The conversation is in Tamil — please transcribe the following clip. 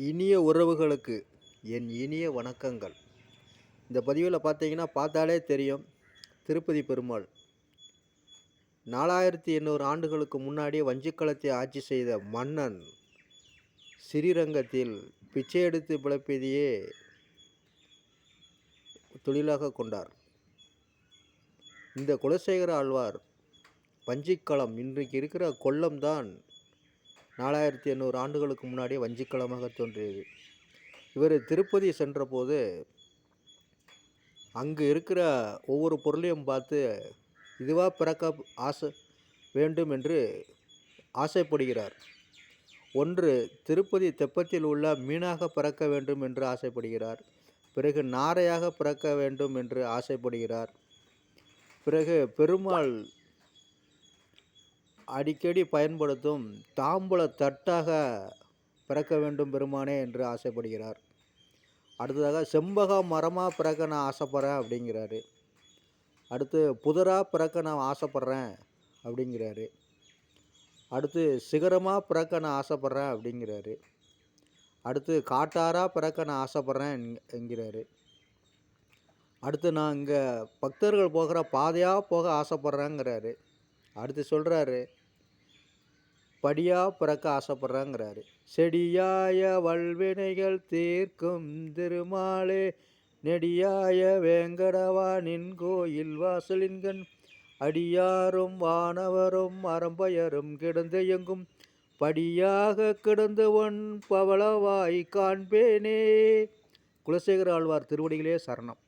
இனிய உறவுகளுக்கு என் இனிய வணக்கங்கள். இந்த பதிவில் பார்த்தீங்கன்னா பார்த்தாலே தெரியும். திருப்பதி பெருமாள் 4800 ஆண்டுகளுக்கு முன்னாடி வஞ்சிக்களத்தை ஆட்சி செய்த மன்னன் ஸ்ரீரங்கத்தில் பிச்சை எடுத்து பிழைப்பதையே தொழிலாக கொண்டார். இந்த குலசேகர ஆழ்வார் வஞ்சிக்களம் இன்றைக்கு இருக்கிற கொல்லம் தான் 4800 ஆண்டுகளுக்கு முன்னாடியே வஞ்சிக்களமாக தோன்றியது. இவர் திருப்பதி சென்றபோது அங்கு இருக்கிற ஒவ்வொரு பொருளையும் பார்த்து இதுவா பிறக்க ஆசை வேண்டும் என்று ஆசைப்படுகிறார். ஒன்று, திருப்பதி தெப்பத்தில் உள்ள மீனாக பிறக்க வேண்டும் என்று ஆசைப்படுகிறார். பிறகு நாரையாக பிறக்க வேண்டும் என்று ஆசைப்படுகிறார். பிறகு பெருமாள் அடிக்கடி பயன்படுத்தும் தாம்பூல தட்டாக பிறக்க வேண்டும் பெருமானே என்று ஆசைப்படுகிறார். அடுத்ததாக செம்பக மரமாக பிறக்க நான் ஆசைப்பட்றேன் அப்படிங்கிறாரு. அடுத்து புதராக பிறக்க நான் ஆசைப்பட்றேன் அப்படிங்கிறாரு. அடுத்து சிகரமாக பிறக்க நான் ஆசைப்பட்றேன் அப்படிங்கிறாரு. அடுத்து காட்டாராக பிறக்க நான் ஆசைப்பட்றேன் என்கிறாரு. அடுத்து நான் இங்கே பக்தர்கள் போகிற பாதையாக போக ஆசைப்பட்றேங்கிறாரு. அடுத்து சொல்கிறாரு படியாக பிறக்க ஆசைப்பட்றாங்கிறாரு. செடியாய வல்வினைகள் தீர்க்கும் திருமாலே நெடியாய வேங்கடவா நின் கோயில் வாசலின்கண் அடியாரும் வானவரும் அறம்பயரும் கிடந்து எங்கும் படியாக கிடந்து ஒன் பவளவாய் காண்பேனே. குலசேகர ஆழ்வார் திருவடிகளே சரணம்.